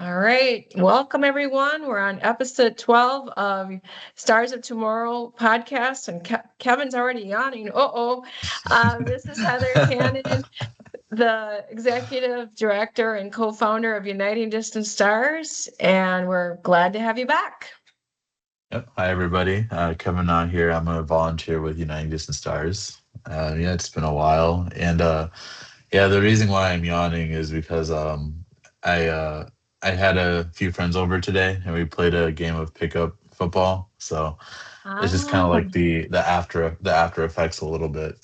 All right. Welcome, everyone. We're on episode 12 of Stars of Tomorrow podcast, and Kevin's already yawning. This is Heather Cannon, the executive director and co-founder of Uniting Distant Stars, and we're glad to have you back. Yep. Hi, everybody. Kevin on here. I'm a volunteer with Uniting Distant Stars. It's been a while. And the reason why I'm yawning is because I uh, I had a few friends over today and we played a game of pickup football. So it's just kind of Ah, like the after effects a little bit.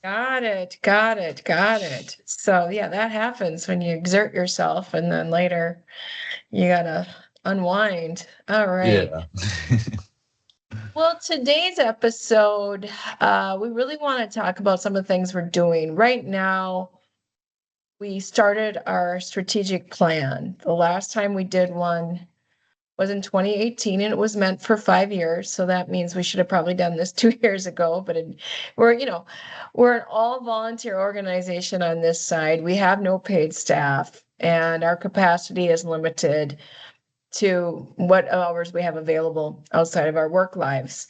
got it. So yeah, that happens when you exert yourself and then later you gotta unwind. All right. Yeah. Well, today's episode, we really want to talk about some of the things we're doing. Right now, we started our strategic plan. The last time we did one was in 2018, and it was meant for 5 years. So that means we should have probably done this 2 years ago. But we're an all volunteer organization on this side. We have no paid staff, and our capacity is limited to what hours we have available outside of our work lives.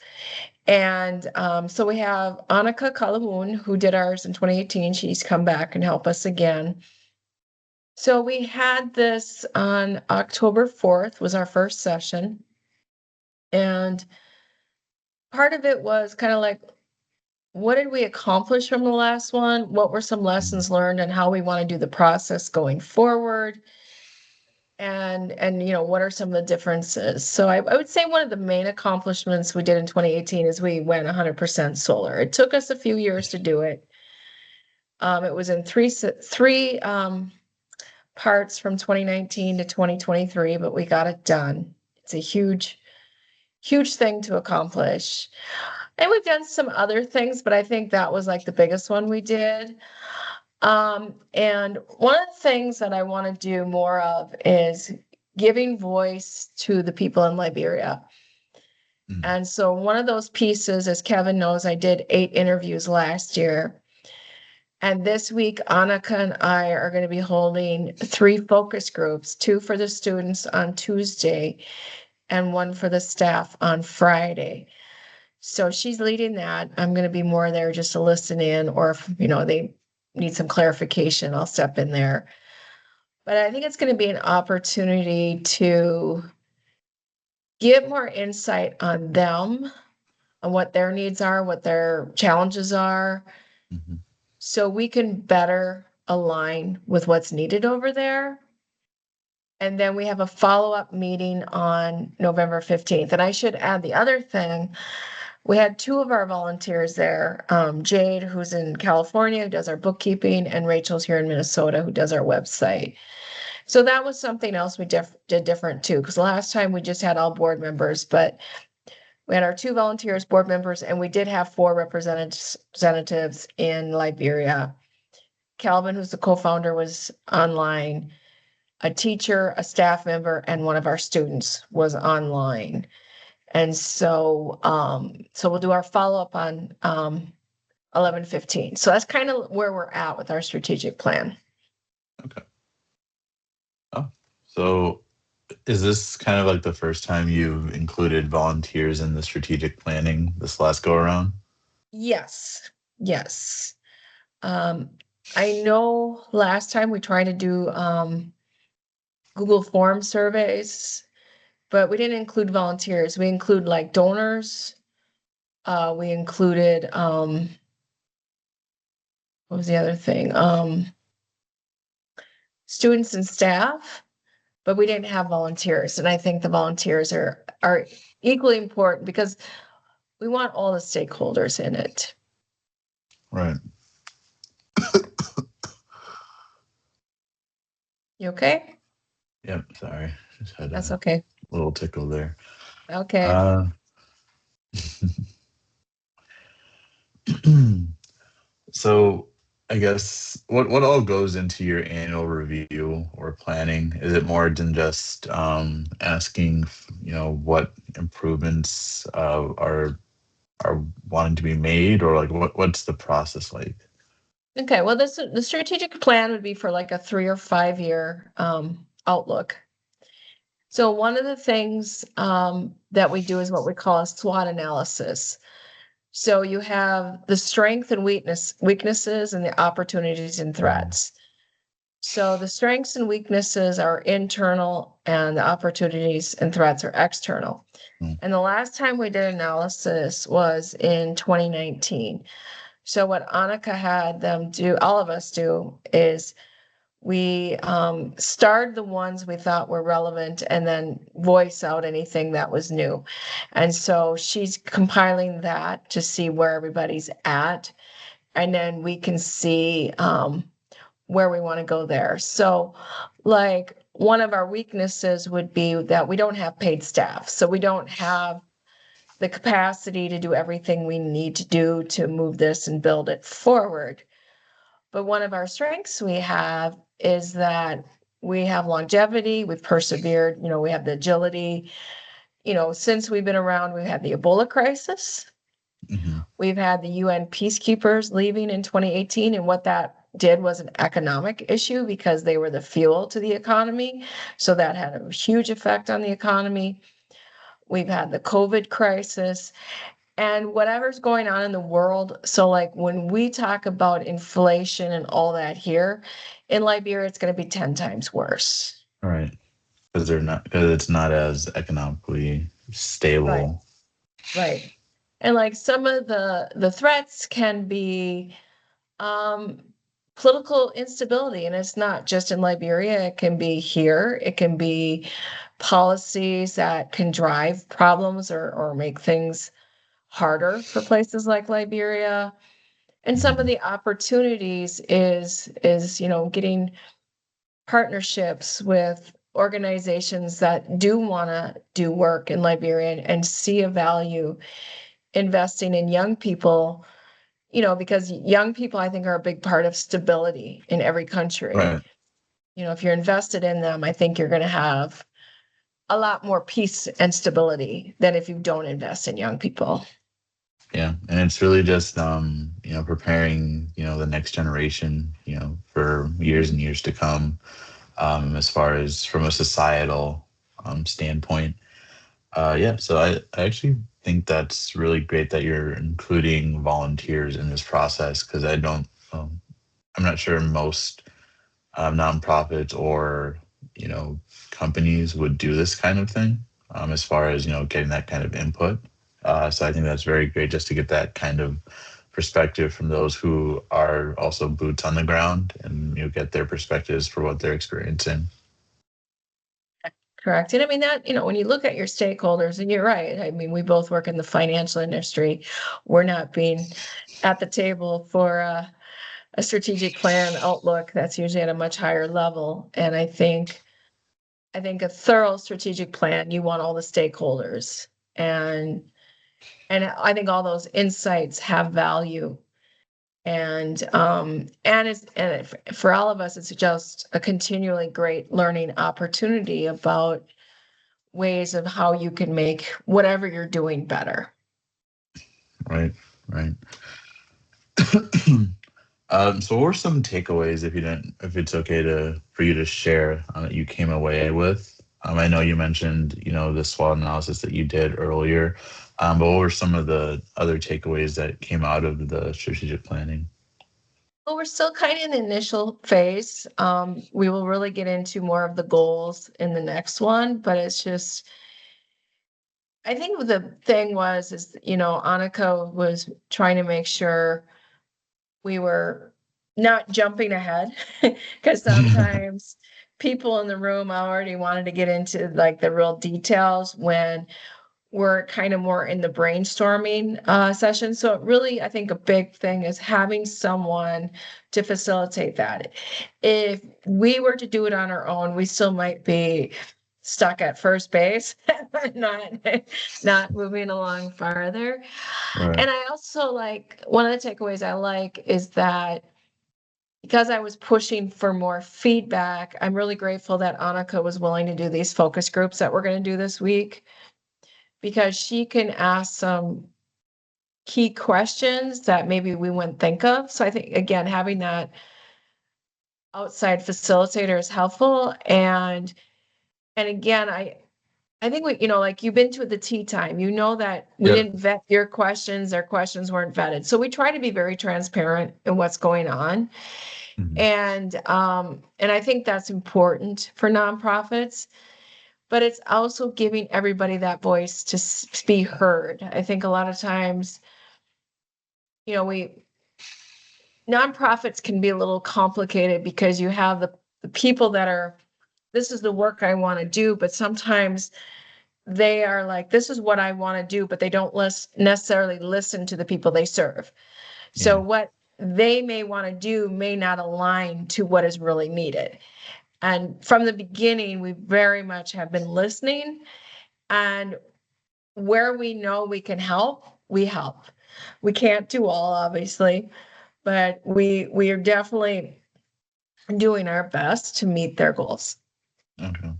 And so we have Annika Calhoun, who did ours in 2018. She's come back and help us again. So we had this on October 4th was our first session. And part of it was kind of like, what did we accomplish from the last one? What were some lessons learned and how we want to do the process going forward? And what are some of the differences? So I would say one of the main accomplishments we did in 2018 is we went 100% solar. It took us a few years to do it. It was in three parts from 2019 to 2023, but we got it done. It's a huge thing to accomplish. And we've done some other things, but I think that was like the biggest one we did. And one of the things that I want to do more of is giving voice to the people in Liberia. And so one of those pieces, as Kevin knows, I did 8 interviews last year. And this week, Annika and I are going to be holding 3 focus groups, 2 for the students on Tuesday and 1 for the staff on Friday. So she's leading that. I'm going to be more there just to listen in, or if, they need some clarification, I'll step in there. But I think it's going to be an opportunity to get more insight on them, on what their needs are, what their challenges are, so we can better align with what's needed over there. And then we have a follow-up meeting on November 15th. And I should add the other thing. We had 2 of our volunteers there, Jade, who's in California, who does our bookkeeping, and Rachel's here in Minnesota, who does our website. So that was something else we did different too, because last time we just had all board members, but we had our 2 volunteers, board members, and we did have 4 representatives in Liberia. Calvin, who's the co-founder, was online. A teacher, a staff member, and one of our students was online. And so we'll do our follow-up on 11/15. So that's kind of where we're at with our strategic plan. Okay. Oh, so is this kind of like the first time you've included volunteers in the strategic planning this last go around? Yes. I know last time we tried to do Google Form surveys, but we didn't include volunteers. We include like donors. We included what was the other thing? Students and staff, but we didn't have volunteers. And I think the volunteers are equally important because we want all the stakeholders in it. Right. You okay? Yep. Sorry. Just had That's a okay. little tickle there. Okay. So I guess what all goes into your annual review or planning? Is it more than just asking, what improvements are wanting to be made, or like what's the process like? Okay. Well, the strategic plan would be for like a 3 or 5 year outlook. So one of the things that we do is what we call a SWOT analysis. So you have the strength and weaknesses and the opportunities and threats. So the strengths and weaknesses are internal and the opportunities and threats are external. And the last time we did analysis was in 2019. So what Annika had them do, all of us do, is we starred the ones we thought were relevant and then voice out anything that was new. And so she's compiling that to see where everybody's at. And then we can see where we want to go there. So like one of our weaknesses would be that we don't have paid staff. So we don't have the capacity to do everything we need to do to move this and build it forward. But one of our strengths we have is that we have longevity, we've persevered, we have the agility. Since we've been around, we've had the Ebola crisis. Mm-hmm. We've had the UN peacekeepers leaving in 2018, and what that did was an economic issue because they were the fuel to the economy. So that had a huge effect on the economy. We've had the COVID crisis and whatever's going on in the world. So like when we talk about inflation and all that here in Liberia, it's going to be 10 times worse. All right. Because it's not as economically stable. Right. And like some of the threats can be political instability, and it's not just in Liberia, it can be here, it can be policies that can drive problems or make things harder for places like Liberia. And some of the opportunities is getting partnerships with organizations that do want to do work in Liberia and see a value investing in young people, because young people, I think, are a big part of stability in every country. Right. If you're invested in them, I think you're going to have a lot more peace and stability than if you don't invest in young people. Yeah, and it's really just preparing the next generation for years and years to come, as far as from a societal standpoint. Yeah, so I actually think that's really great that you're including volunteers in this process, because I'm not sure most nonprofits or companies would do this kind of thing, as far as getting that kind of input. So I think that's very great just to get that kind of perspective from those who are also boots on the ground, and get their perspectives for what they're experiencing. Correct. And I mean that, when you look at your stakeholders, and you're right, I mean, we both work in the financial industry. We're not being at the table for a strategic plan outlook that's usually at a much higher level. And I think a thorough strategic plan, you want all the stakeholders, and I think all those insights have value. And for all of us, it's just a continually great learning opportunity about ways of how you can make whatever you're doing better. Right. So what were some takeaways, if it's okay for you to share, that you came away with? I know you mentioned, the SWOT analysis that you did earlier, but what were some of the other takeaways that came out of the strategic planning? Well, we're still kind of in the initial phase. We will really get into more of the goals in the next one, but it's just, I think the thing is, Annika was trying to make sure we were not jumping ahead, because sometimes people in the room already wanted to get into like the real details when we're kind of more in the brainstorming session. So it really, I think a big thing is having someone to facilitate that. If we were to do it on our own, we still might be stuck at first base, not moving along farther. Right. And I also one of the takeaways I like is that because I was pushing for more feedback, I'm really grateful that Annika was willing to do these focus groups that we're going to do this week, because she can ask some key questions that maybe we wouldn't think of. So I think, again, having that outside facilitator is helpful. And again, I think we, like you've been to the tea time, that we Yep. didn't vet your questions, their questions weren't vetted. So we try to be very transparent in what's going on. Mhm. And I think that's important for nonprofits, but it's also giving everybody that voice to be heard. I think a lot of times, we nonprofits can be a little complicated because you have the people that are, this is the work I want to do, but sometimes they are like, this is what I want to do, but they don't necessarily listen to the people they serve. So Yeah. what they may want to do may not align to what is really needed. And from the beginning, we very much have been listening, and where we know we can help, we help. We can't do all, obviously, but we are definitely doing our best to meet their goals. Okay.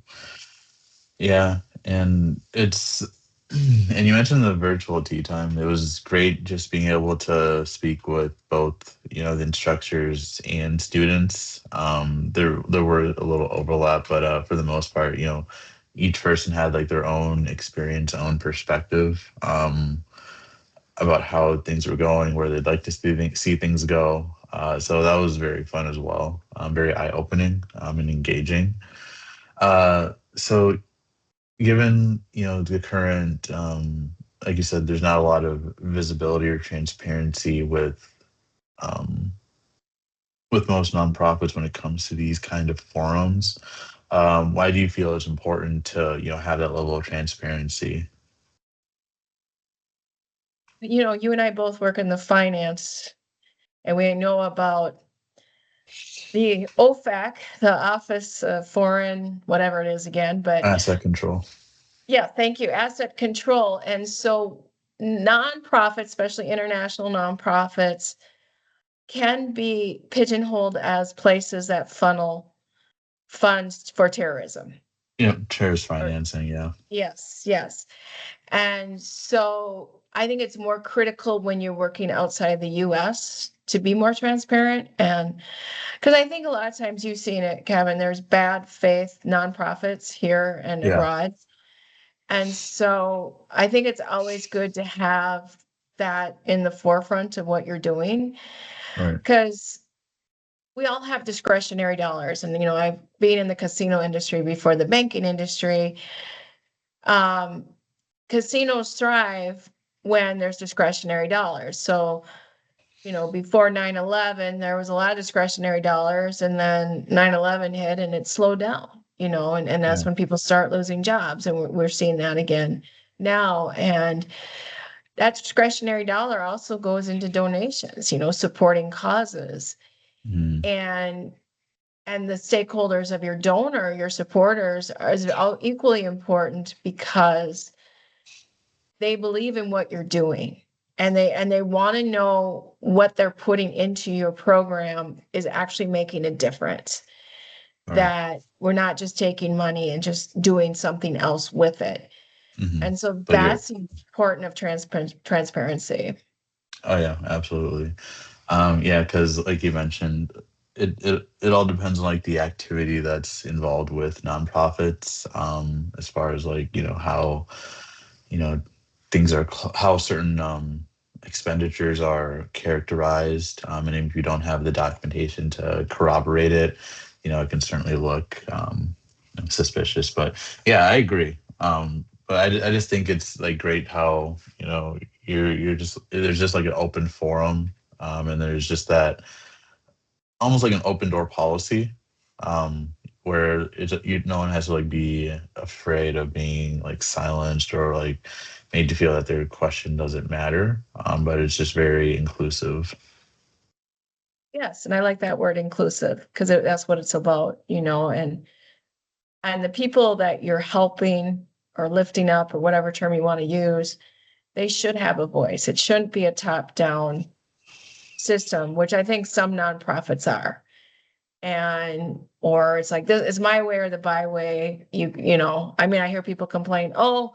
Yeah, and it's and you mentioned the virtual tea time. It was great just being able to speak with both, the instructors and students. There were a little overlap, but for the most part, each person had like their own experience, own perspective about how things were going, where they'd like to see things go. So that was very fun as well, very eye opening and engaging. So given the current like you said, there's not a lot of visibility or transparency um, with most nonprofits when it comes to these kind of forums. Why do you feel it's important to have that level of transparency? You and I both work in the finance, and we know about the OFAC, the Office of Foreign, whatever it is again, but Asset control. yeah, thank you, asset control. And so nonprofits, especially international nonprofits, can be pigeonholed as places that funnel funds for terrorism. Terrorist Or, financing. Yeah. yes, yes. And so I think it's more critical when you're working outside the US to be more transparent. And because I think a lot of times you've seen it, Kevin, there's bad faith nonprofits here and Yeah. abroad. And so I think it's always good to have that in the forefront of what you're doing, Right. because we all have discretionary dollars. And, I've been in the casino industry before the banking industry. Um, Casinos thrive when there's discretionary dollars. So, before 9/11, there was a lot of discretionary dollars, and then 9/11 hit and it slowed down, and Yeah. that's when people start losing jobs. And we're seeing that again now. And that discretionary dollar also goes into donations, supporting causes. Mm. And the stakeholders of your donor, your supporters, is equally important because they believe in what you're doing, and they want to know what they're putting into your program is actually making a difference, Right. that we're not just taking money and just doing something else with it. Hmm. And so But you're. that's important of transparency. Oh yeah, absolutely. Yeah, because like you mentioned, it all depends on like the activity that's involved with nonprofits. As far as like how you know things are how certain expenditures are characterized, and if you don't have the documentation to corroborate it, it can certainly look suspicious. But yeah, I agree. But I just think it's like great how you're just there's just like an open forum, and there's just that almost like an open door policy, where no one has to like be afraid of being like silenced or like made to feel that their question doesn't matter, but it's just very inclusive. Yes, and I like that word inclusive, because that's what it's about, and the people that you're helping or lifting up, or whatever term you want to use, they should have a voice. It shouldn't be a top-down system, which I think some nonprofits are. And or it's like, this is my way or the byway. I mean, I hear people complain, oh,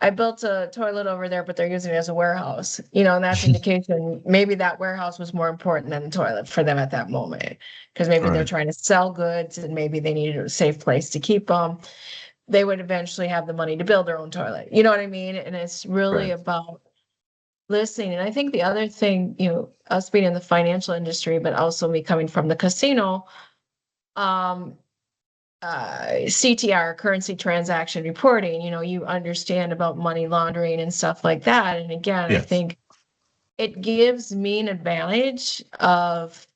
I built a toilet over there, but they're using it as a warehouse, and that's indication maybe that warehouse was more important than the toilet for them at that moment, because maybe they're Right. trying to sell goods and maybe they needed a safe place to keep them. they would eventually have the money to build their own toilet. You know what I mean? And it's really Right. about listening. And I think the other thing, us being in the financial industry, but also me coming from the casino, um, CTR, currency transaction reporting, you understand about money laundering and stuff like that. And again, I Yes. think it gives me an advantage of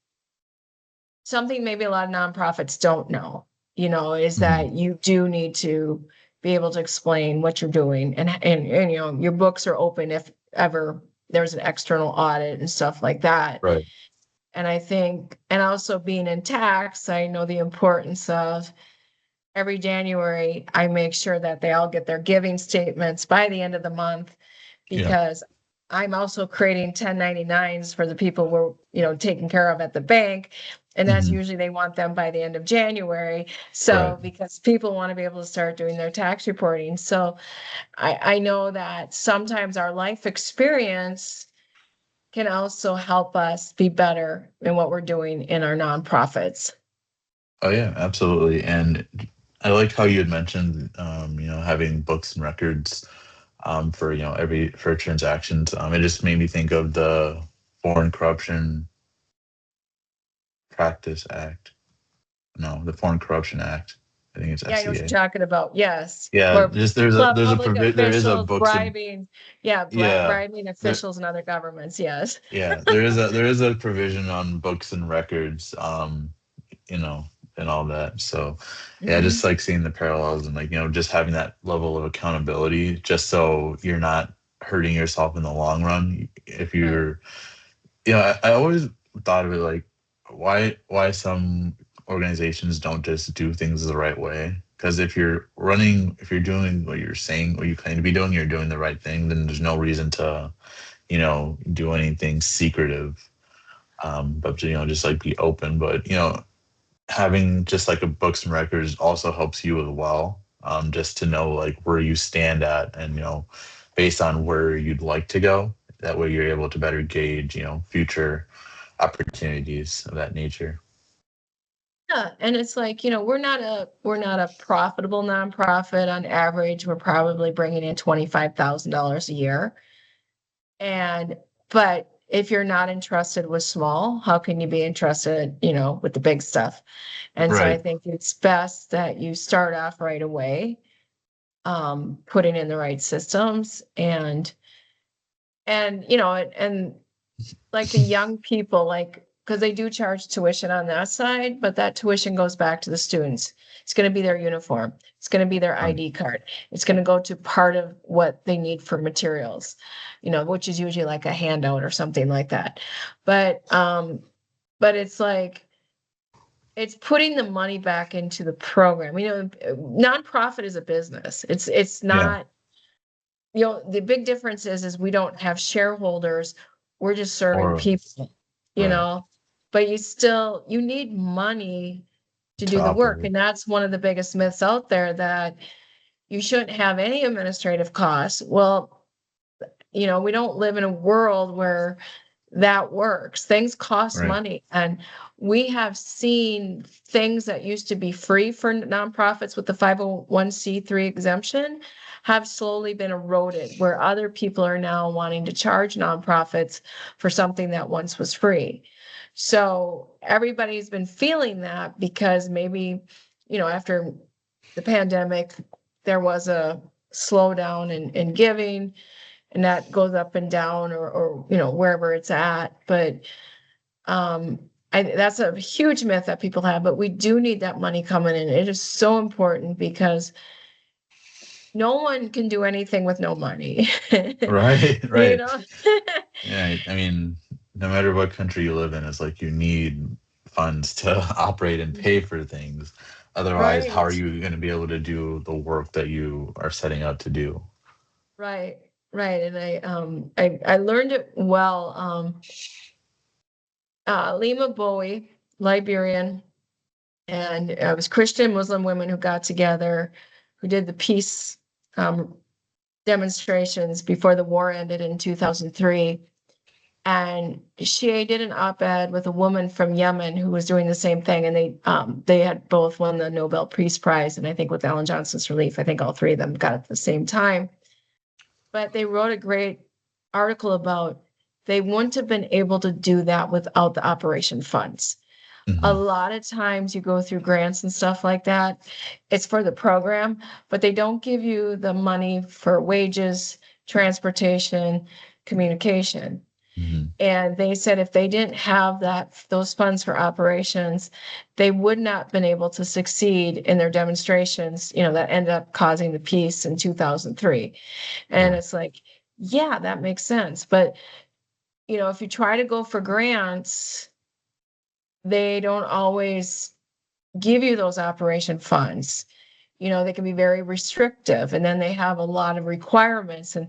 something maybe a lot of nonprofits don't know, is Mhm. that you do need to be able to explain what you're doing, and your books are open if ever there's an external audit and stuff like that. Right. And I think, and also being in tax, I know the importance of every January, I make sure that they all get their giving statements by the end of the month, Yeah. because I'm also creating 1099s for the people we're, taking care of at the bank. And that's Mhm. usually they want them by the end of January. Right. So because people want to be able to start doing their tax reporting. So I know that sometimes our life experience can also help us be better in what we're doing in our nonprofits. Oh yeah, absolutely. And I like how you had mentioned, having books and records for for transactions. It just made me think of the Foreign Corruption Practice Act. No, the Foreign Corruption Act. I think it's Yeah, I know what you're FCA. talking about. Yes. Yeah, Where just public there is a officials books and bribing, yeah, yeah. bribing There, officials and other governments. Yes. yeah, there is a provision on books and records, you know, and all that. So yeah, just Mhm. like seeing the parallels and just having that level of accountability, just so you're not hurting yourself in the long run. If Right. you're, I always thought of it like why some organizations don't just do things the right way. Because if you're doing what you're saying, what you claim to be doing, you're doing the right thing, then there's no reason to, do anything secretive. But just like be open. But having just like a books and records also helps you as well, just to know like where you stand at, and based on where you'd like to go, that way you're able to better gauge future opportunities of that nature. Yeah, and it's like, we're not a profitable nonprofit. On average, we're probably bringing in $25,000 a year. And but if you're not entrusted with small, how can you be entrusted, with the big stuff? And so I Right. think it's best that you start off right away, putting in the right systems, and like the young people, like, because they do charge tuition on that side, but that tuition goes back to the students. It's going to be their uniform. It's going to be their Right. ID card. It's going to go to part of what they need for materials, which is usually like a handout or something like that. But it's like, it's putting the money back into the program. Nonprofit is a business. It's Yeah. not, the big difference is we don't have shareholders. We're just serving Or people, you right, know, but you need money to to do the work. operate. And that's one of the biggest myths out there, that you shouldn't have any administrative costs. Well, we don't live in a world where that works. Things cost Right. money. And we have seen things that used to be free for nonprofits with the 501c3 exemption have slowly been eroded, where other people are now wanting to charge nonprofits for something that once was free. So everybody's been feeling that, because maybe, after the pandemic, there was a slowdown in giving, and that goes up and down, or wherever it's at. But um that's a huge myth that people have, but we do need that money coming in. It is so important, because no one can do anything with no money. Right. you Right. know Yeah. I mean, no matter what country you live in, it's like you need funds to operate and pay for things. Otherwise, how are right, you going to be able to do the work that you are setting out to do? right, right. And I learned it well. Lima Bowie, Liberian, and it was Christian Muslim women who got together, who did the peace um, demonstrations before the war ended in 2003. And she did an op-ed with a woman from Yemen who was doing the same thing. And they had both won the Nobel Peace Prize. And I think with Ellen Johnson's relief, I think all three of them got it at the same time. But they wrote a great article about they wouldn't have been able to do that without the operation funds. A lot of times you go through grants and stuff like that, it's for the program, but they don't give you the money for wages, transportation, communication. And they said if they didn't have those funds for operations, they would not have been able to succeed in their demonstrations, that ended up causing the peace in 2003. And it's like, yeah, that makes sense. But, if you try to go for grants, they don't always give you those operation funds. They can be very restrictive, and then they have a lot of requirements. And,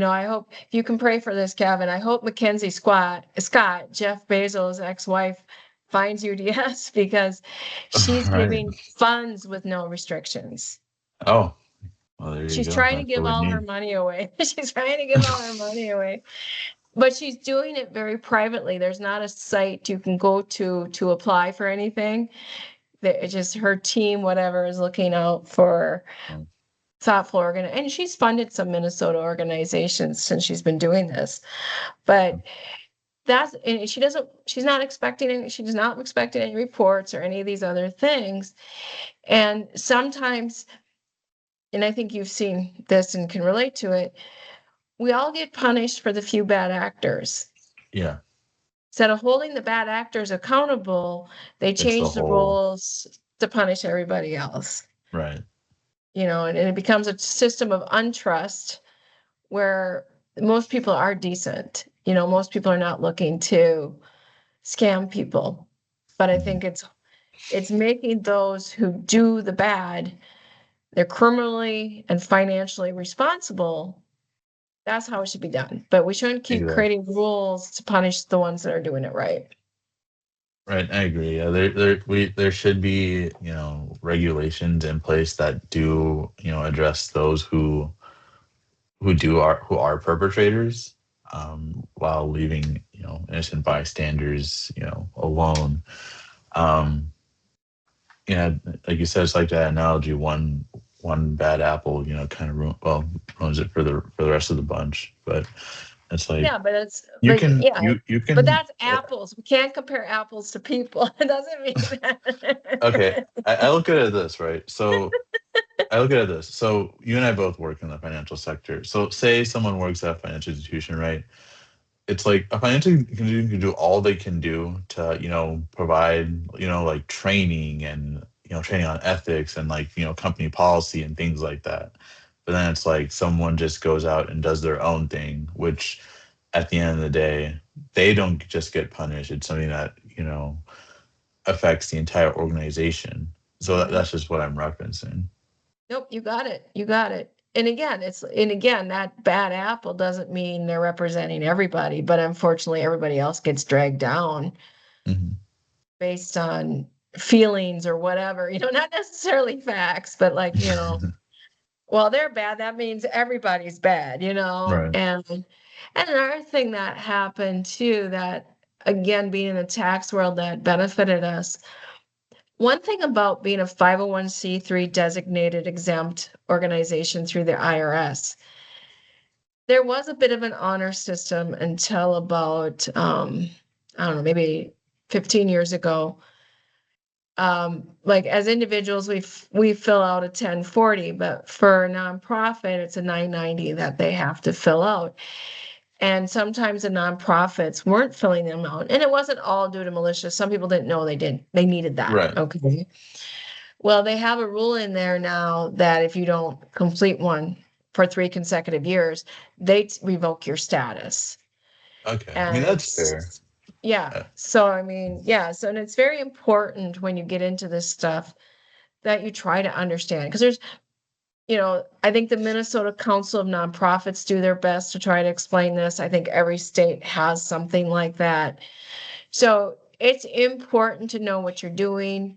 I hope if you can pray for this, Kevin, I hope Mackenzie Scott, Jeff Bezos' ex-wife, finds UDS because she's giving funds with no restrictions. Oh, well, there you She's go. trying to That's give what we all her need. money away. She's trying to give all her money away. But she's doing it very privately. There's not a site you can go to apply for anything. It's just her team, whatever, is looking out for thoughtful and she's funded some Minnesota organizations since she's been doing this. But and she's not expecting any reports or any of these other things. And sometimes, and I think you've seen this and can relate to it, we all get punished for the few bad actors. Yeah. Instead of holding the bad actors accountable, they change the rules to punish everybody else. Right. And it becomes a system of untrust where most people are decent. Most people are not looking to scam people. But I think it's making those who do the bad, they're criminally and financially responsible. That's how it should be done. But we shouldn't keep creating rules to punish the ones that are doing it right. Right, I agree. Yeah, there should be, regulations in place that do, address those who are perpetrators, while leaving, innocent bystanders, alone. Like you said, it's like that analogy, one bad apple, kind of ruins it for the rest of the bunch. But it's like, yeah, but it's you but can yeah, you can but that's apples. We can't compare apples to people. It doesn't mean that. Okay, I look at it this, right? So I look at it this. So you and I both work in the financial sector. So say someone works at a financial institution, right? It's like a financial institution can do all they can do to, provide, like training and, training on ethics and like, company policy and things like that. But then it's like someone just goes out and does their own thing, which at the end of the day, they don't just get punished. It's something that, affects the entire organization. So that's just what I'm referencing. Nope, you got it. You got it. And again, that bad apple doesn't mean they're representing everybody, but unfortunately, everybody else gets dragged down based on feelings or whatever, not necessarily facts, but like, well, they're bad. That means everybody's bad, Right. And another thing that happened too, that again, being in the tax world that benefited us. One thing about being a 501c3 designated exempt organization through the IRS, there was a bit of an honor system until about, I don't know, maybe 15 years ago. Like as individuals, we fill out a 1040, but for a nonprofit, it's a 990 that they have to fill out. And sometimes the nonprofits weren't filling them out. And it wasn't all due to malicious. Some people didn't know they needed that. Right. Okay. Well, they have a rule in there now that if you don't complete one for 3 consecutive years, they revoke your status. Okay. And I mean, that's fair. Yeah. So, I mean, yeah. So, and it's very important when you get into this stuff that you try to understand because there's, I think the Minnesota Council of Nonprofits do their best to try to explain this. I think every state has something like that. So it's important to know what you're doing.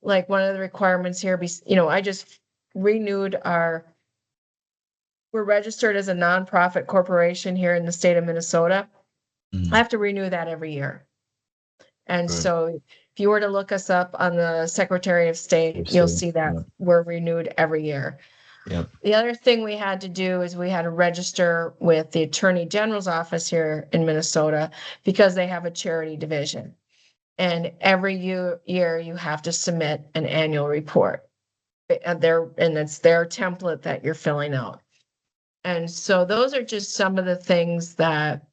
Like one of the requirements here, I just renewed we're registered as a nonprofit corporation here in the state of Minnesota. I have to renew that every year. And Right. so if you were to look us up on the Secretary of State, you'll see that we're renewed every year. Yep. The other thing we had to do is we had to register with the Attorney General's office here in Minnesota because they have a charity division. And every year you have to submit an annual report. And it's their template that you're filling out. And so those are just some of the things that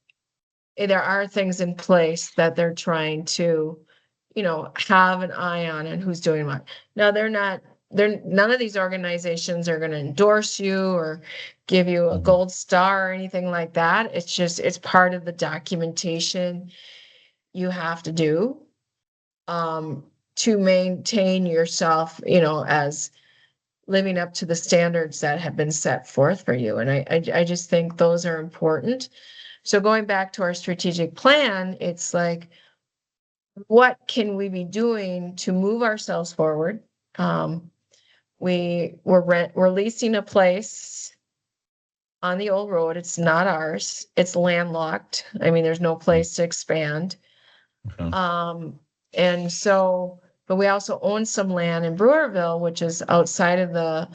there are things in place that they're trying to, have an eye on and who's doing what. Now none of these organizations are going to endorse you or give you a gold star or anything like that. It's part of the documentation you have to do to maintain yourself, as living up to the standards that have been set forth for you. And I just think those are important. So going back to our strategic plan, it's like, what can we be doing to move ourselves forward? We're leasing a place on the old road. It's not ours. It's landlocked. I mean, there's no place to expand. Okay. And so, but we also own some land in Brewerville, which is outside of the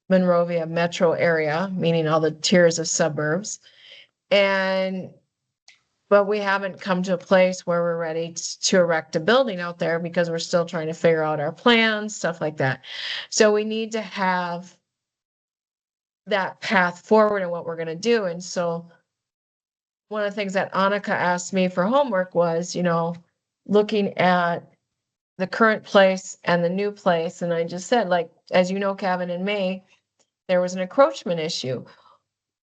Monrovia metro area, meaning all the tiers of suburbs. But we haven't come to a place where we're ready to erect a building out there because we're still trying to figure out our plans, stuff like that. So we need to have that path forward and what we're going to do. And so one of the things that Annika asked me for homework was, looking at the current place and the new place. And I just said, like, as you know, Kevin, in May, there was an encroachment issue.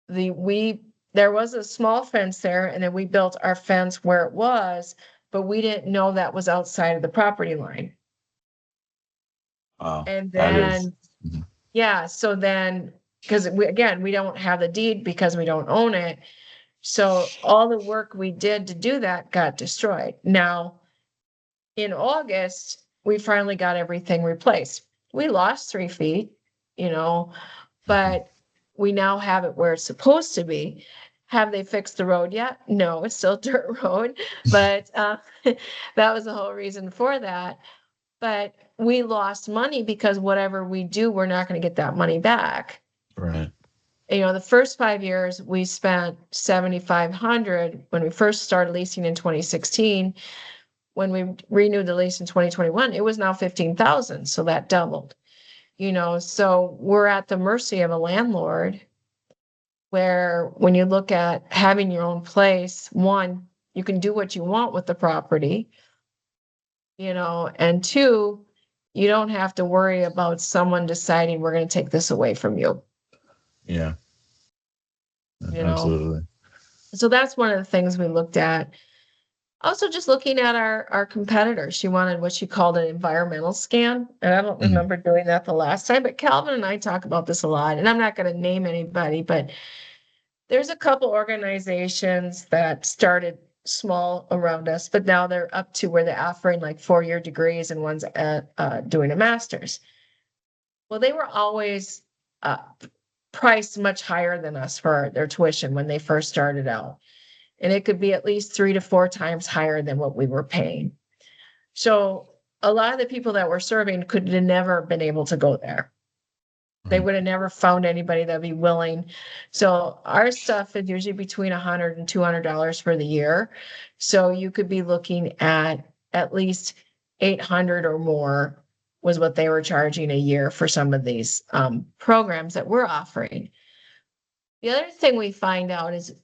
There was a small fence there, and then we built our fence where it was, but we didn't know that was outside of the property line. Wow. And That is. then, yeah, so then, because we don't have the deed because we don't own it. So all the work we did to do that got destroyed. Now, in August, we finally got everything replaced. We lost 3 feet, but we now have it where it's supposed to be. Have they fixed the road yet? No, it's still dirt road, but that was the whole reason for that. But we lost money because whatever we do, we're not going to get that money back. Right. The first 5 years we spent $7,500 when we first started leasing in 2016. When we renewed the lease in 2021, it was now $15,000. So that doubled, so we're at the mercy of a landlord where when you look at having your own place, one, you can do what you want with the property, and two, you don't have to worry about someone deciding we're going to take this away from you. Yeah. Absolutely. So that's one of the things we looked at. Also, just looking at our competitors, she wanted what she called an environmental scan. And I don't remember doing that the last time, but Calvin and I talk about this a lot. And I'm not going to name anybody, but there's a couple organizations that started small around us, but now they're up to where they're offering like 4-year degrees and one's doing a master's. Well, they were always priced much higher than us for their tuition when they first started out. And it could be at least 3 to 4 times higher than what we were paying. So a lot of the people that we're serving could have never been able to go there. They would have never found anybody that'd be willing. So our stuff is usually between $100 and $200 for the year. So you could be looking at least $800 or more was what they were charging a year for some of these programs that we're offering. The other thing we find out is,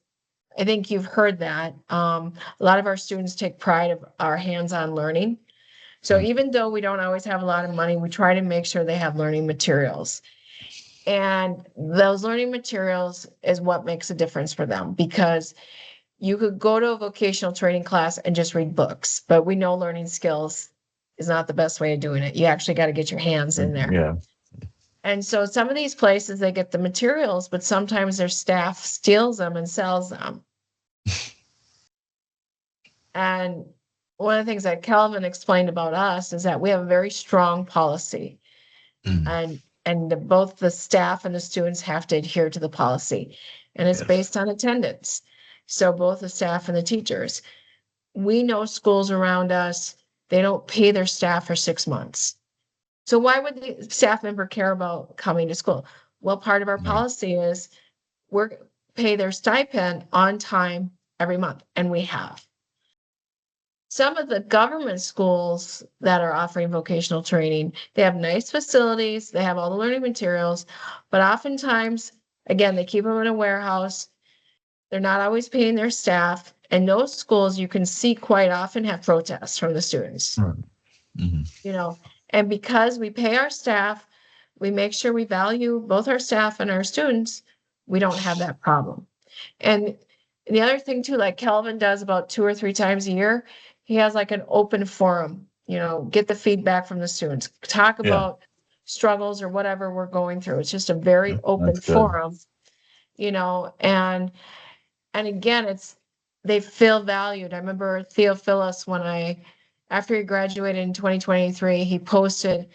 I think you've heard that a lot of our students take pride of our hands-on learning. So even though we don't always have a lot of money, we try to make sure they have learning materials. And those learning materials is what makes a difference for them, because you could go to a vocational training class and just read books, but we know learning skills is not the best way of doing it. You actually got to get your hands in there. Yeah. And so some of these places, they get the materials, but sometimes their staff steals them and sells them. And one of the things that Calvin explained about us is that we have a very strong policy, and both the staff and the students have to adhere to the policy, and it's based on attendance. So both the staff and the teachers. We know schools around us, they don't pay their staff for 6 months. So why would the staff member care about coming to school? Well, part of our Right. policy is we're pay their stipend on time every month, and we have. Some of the government schools that are offering vocational training, they have nice facilities, they have all the learning materials, but oftentimes, again, they keep them in a warehouse. They're not always paying their staff. And those schools you can see quite often have protests from the students, Right. Mm-hmm. you know, and because we pay our staff, we make sure we value both our staff and our students, we don't have that problem. And the other thing too, like Kelvin does about 2 or 3 times a year, he has like an open forum, get the feedback from the students, talk Yeah. about struggles or whatever we're going through. It's just a very open That's good. forum, and again, they feel valued. I remember Theophilus after he graduated in 2023, he posted,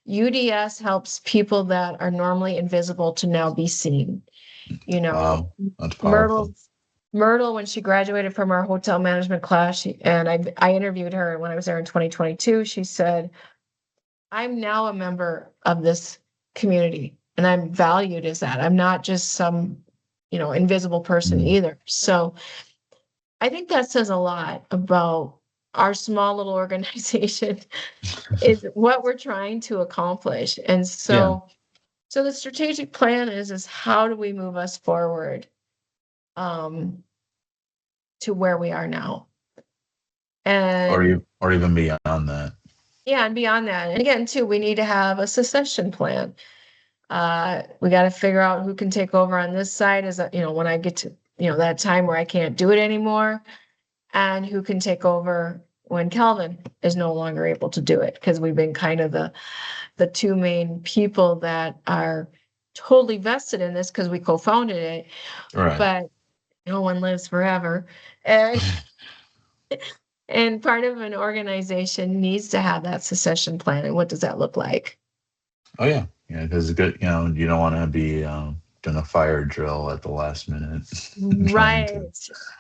UDS helps people that are normally invisible to now be seen. Wow, that's powerful. Myrtle, when she graduated from our hotel management class, and I interviewed her when I was there in 2022, she said, I'm now a member of this community and I'm valued as that. I'm not just some, invisible person either. So I think that says a lot about our small little organization is what we're trying to accomplish. And Yeah. so the strategic plan is how do we move us forward to where we are now? And Or even beyond that. yeah, and beyond that. And again, too, we need to have a succession plan. We got to figure out who can take over on this side when I get to, that time where I can't do it anymore, and who can take over when Calvin is no longer able to do it, because we've been kind of the two main people that are totally vested in this because we co-founded it, Right. but no one lives forever. And and part of an organization needs to have that succession plan. And what does that look like? Oh yeah. Yeah, because good, you don't want to be doing a fire drill at the last minute, Right,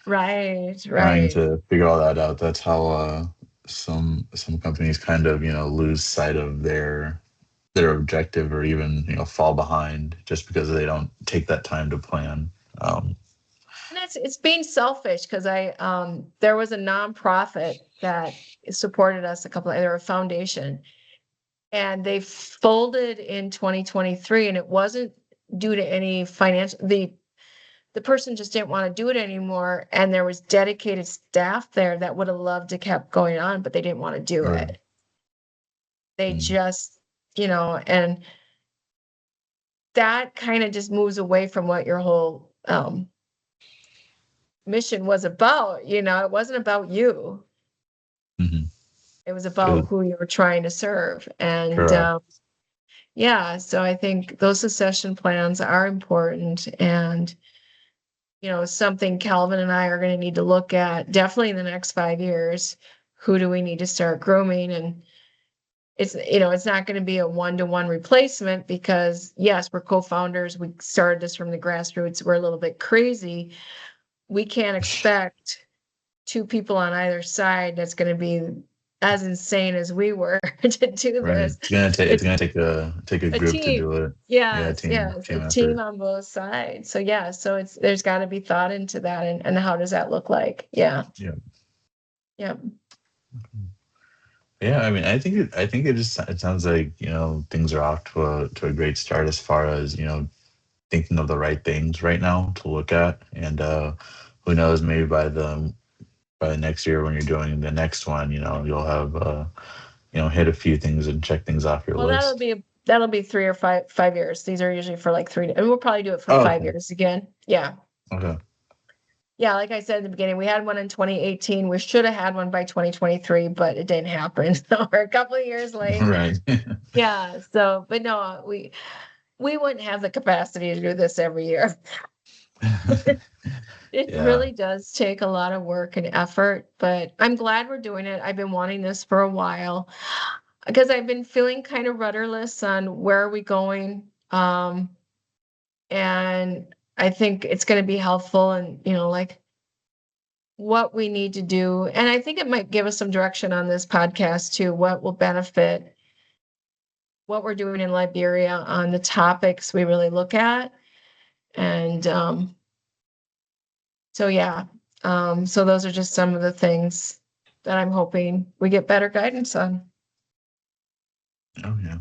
right, trying right. to figure all that out. That's how some companies kind of lose sight of their objective, or even fall behind just because they don't take that time to plan. And it's being selfish, because there was a nonprofit that supported us they're a foundation, and they folded in 2023, and it wasn't due to any financial, the person just didn't want to do it anymore, and there was dedicated staff there that would have loved to kept going on, but they didn't want to do Right. it. They just, and that kind of just moves away from what your whole mission was about. It wasn't about you. Mm-hmm. It was about who you were trying to serve. And yeah, so I think those succession plans are important, and something Calvin and I are going to need to look at definitely in the next 5 years. Who do we need to start grooming? And it's not going to be a one-to-one replacement, because yes, we're co-founders. We started this from the grassroots. We're a little bit crazy. We can't expect 2 people on either side that's going to be as insane as we were to do Right. this. It's gonna take a A group to team. do it. Yeah, Yes, team a team effort. on both sides. So yeah, so there's got to be thought into that, and how does that look like? Yeah. Yeah. Yeah. Yeah, I mean, it sounds like things are off to a great start, as far as thinking of the right things right now to look at. And who knows, maybe by the next year, when you're doing the next one, you'll have hit a few things and check things off your Well, list. that'll be 3 or 5 years. These are usually for like 3, and we'll probably do it for Oh, 5 okay. years again. Yeah. Okay. Yeah, like I said at the beginning, we had one in 2018. We should have had one by 2023, but it didn't happen. So we're a couple of years late. Right. Yeah. So, but no, we wouldn't have the capacity to do this every year. It Yeah. really does take a lot of work and effort, but I'm glad we're doing it. I've been wanting this for a while, because I've been feeling kind of rudderless on where are we going. And I think it's going to be helpful. And, like what we need to do. And I think it might give us some direction on this podcast too, what will benefit what we're doing in Liberia on the topics we really look at. And so, yeah. So those are just some of the things that I'm hoping we get better guidance on. Oh yeah.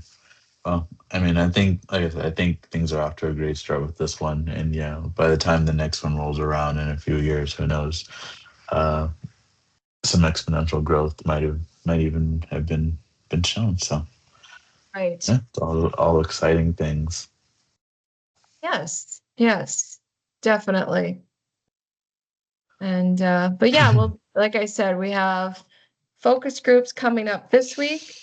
Well, I mean, I think, like I said, I think things are off to a great start with this one, and yeah, by the time the next one rolls around in a few years, who knows? Uh, some exponential growth might even have been shown. So Right. yeah, it's all exciting things. Yes. Yes. Definitely. And but yeah, well, like I said, we have focus groups coming up this week.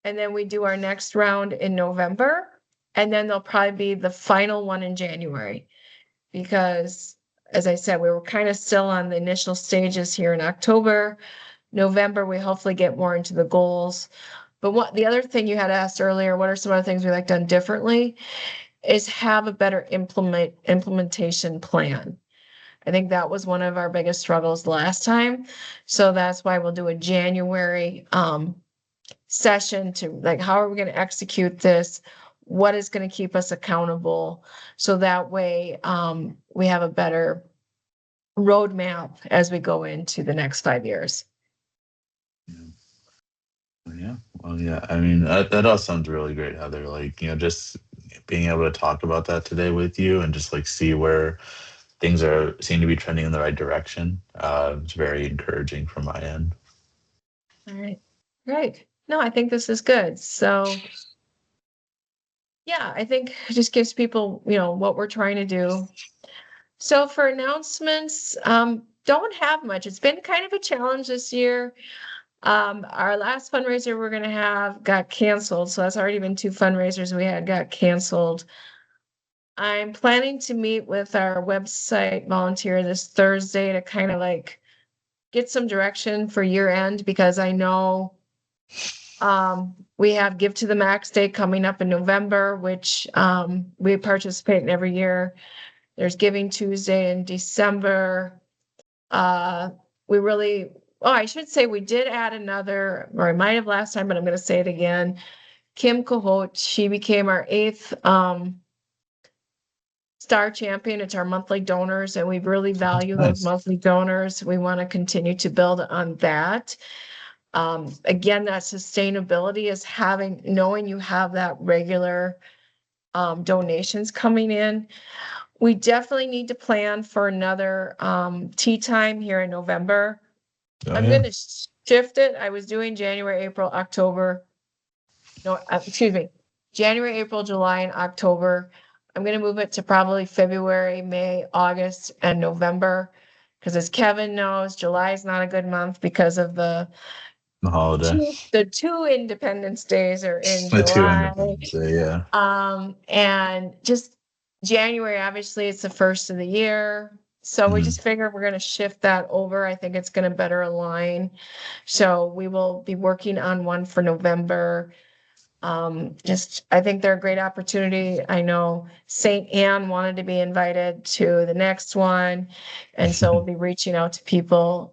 And then we do our next round in November. And then there'll probably be the final one in January. Because as I said, we were kind of still on the initial stages here in October. November, we hopefully get more into the goals. But what the other thing you had asked earlier, what are some other things we like done differently, is have a better implementation plan. I think that was one of our biggest struggles last time. So that's why we'll do a January session to like, how are we going to execute this? What is going to keep us accountable? So that way we have a better roadmap as we go into the next 5 years. Yeah. Well, yeah. I mean, that all sounds really great, Heather. Like, just being able to talk about that today with you and just like see where things seem to be trending in the right direction. It's very encouraging from my end. All right. Great. No, I think this is good. So yeah, I think it just gives people, what we're trying to do. So for announcements, don't have much. It's been kind of a challenge this year. Our last fundraiser we're going to have got canceled. So that's already been 2 fundraisers we had got canceled. I'm planning to meet with our website volunteer this Thursday to kind of like get some direction for year end, because I know we have Give to the Max Day coming up in November, which we participate in every year. There's Giving Tuesday in December. I should say we did add another, or I might have last time, but I'm going to say it again. Kim Cahote, she became our 8th Star Champion. It's our monthly donors, and we really value those monthly donors. We want to continue to build on that. Again, that sustainability is knowing you have that regular donations coming in. We definitely need to plan for another tea time here in November. I'm going to shift it. I was doing January, April, October. No, excuse me. January, April, July, and October. I'm going to move it to probably February, May, August, and November. Because as Kevin knows, July is not a good month because of the holiday. The 2 Independence Days are in The 2 July. Independence Day, yeah. And just January, obviously, it's the first of the year. So we just figured we're going to shift that over. I think it's going to better align. So we will be working on one for November. I think they're a great opportunity. I know St. Anne wanted to be invited to the next one. And so we'll be reaching out to people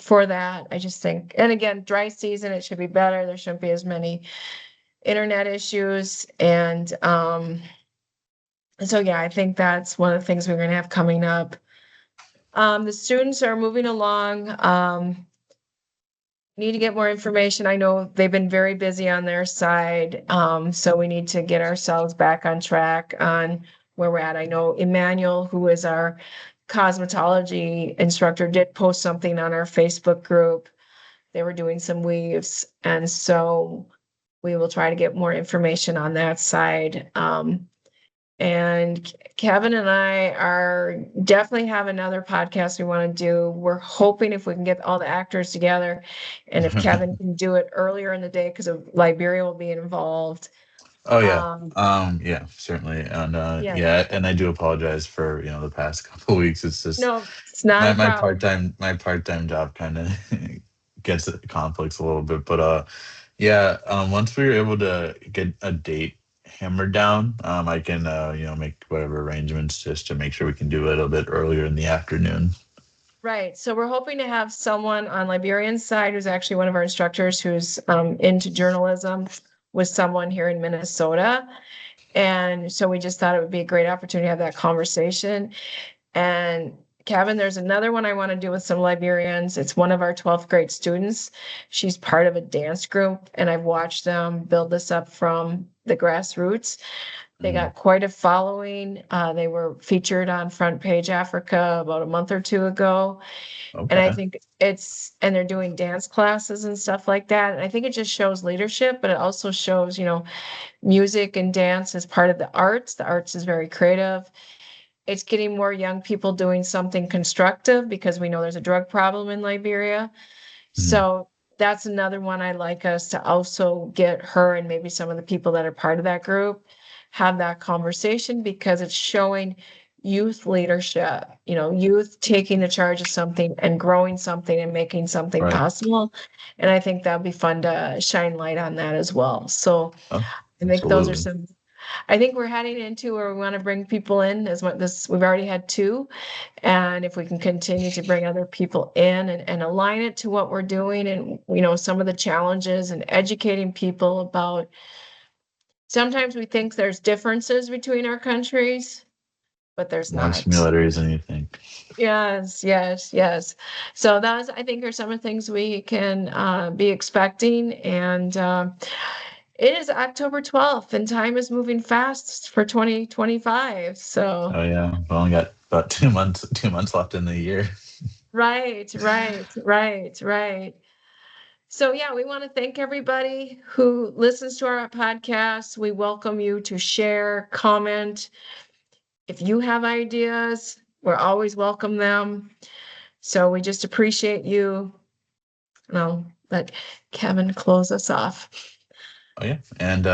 for that. I just think, and again, dry season, it should be better. There shouldn't be as many internet issues. And so, yeah, I think that's one of the things we're going to have coming up. The students are moving along. Need to get more information. I know they've been very busy on their side. So we need to get ourselves back on track on where we're at. I know Emmanuel, who is our cosmetology instructor, did post something on our Facebook group. They were doing some weaves. And so we will try to get more information on that side. And Kevin and I are definitely have another podcast we want to do. We're hoping if we can get all the actors together, and if Kevin can do it earlier in the day, because Liberia will be involved. Oh yeah. Yeah, certainly. And yeah, and I do apologize for, the past couple of weeks. It's just no, it's not my part-time job kind of gets conflicts a little bit. But yeah, once we were able to get a date hammered down, I can make whatever arrangements just to make sure we can do it a little bit earlier in the afternoon. Right. So we're hoping to have someone on Liberian side who's actually one of our instructors who's into journalism with someone here in Minnesota. And so we just thought it would be a great opportunity to have that conversation. And Kevin, there's another one I want to do with some Liberians. It's one of our 12th grade students. She's part of a dance group, and I've watched them build this up from the grassroots. They got quite a following. They were featured on Front Page Africa about a month or two ago. And I Okay. think and they're doing dance classes and stuff like that. And I think it just shows leadership, but it also shows, music and dance is part of the arts. The arts is very creative. It's getting more young people doing something constructive because we know there's a drug problem in Liberia. Mhm. So that's another one I'd like us to also get her and maybe some of the people that are part of that group have that conversation because it's showing youth leadership, youth taking the charge of something and growing something and making something Right. possible. And I think that'd be fun to shine light on that as well. So Oh, I think those are absolutely. some. I think we're heading into where we want to bring people in as what this we've already had two. And if we can continue to bring other people in and align it to what we're doing and some of the challenges and educating people about sometimes we think there's differences between our countries, but there's More not. similarities than you think. Yes, yes, yes. So that's, I think, are some of the things we can be expecting. And it is October 12th, and time is moving fast for 2025. So, Oh yeah, we only got about 2 months left in the year. right, right, right, right. So, yeah, we want to thank everybody who listens to our podcast. We welcome you to share, comment. If you have ideas, we're always welcome them. So we just appreciate you. And I'll let Kevin close us off. Oh yeah, and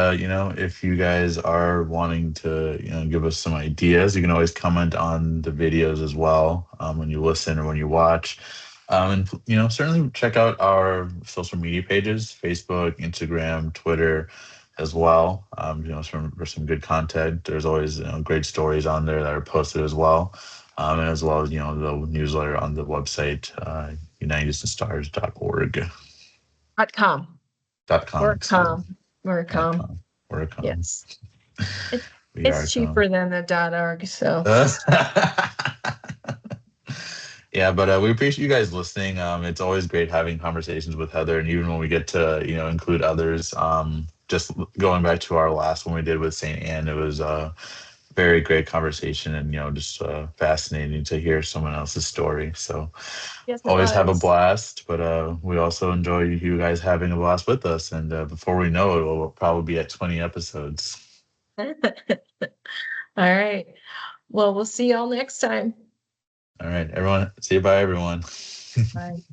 if you guys are wanting to, give us some ideas, you can always comment on the videos as well when you listen or when you watch. And certainly check out our social media pages: Facebook, Instagram, Twitter, as well. For some good content. There's always great stories on there that are posted as well, and as well as the newsletter on the website unitedstars.org. .com. .com, We're excuse me. com. We're com. .com. We're com. Yes. It's We are it's com. cheaper than the .org. So Yeah, but we appreciate you guys listening. It's always great having conversations with Heather, and even when we get to include others. Just going back to our last one we did with St. Anne, it was a very great conversation, and just fascinating to hear someone else's story. So yes, it always have a was. blast, but we also enjoy you guys having a blast with us. And before we know it, we'll probably be at 20 episodes. All right. Well, we'll see y'all next time. All right, everyone. Say bye, everyone. Bye.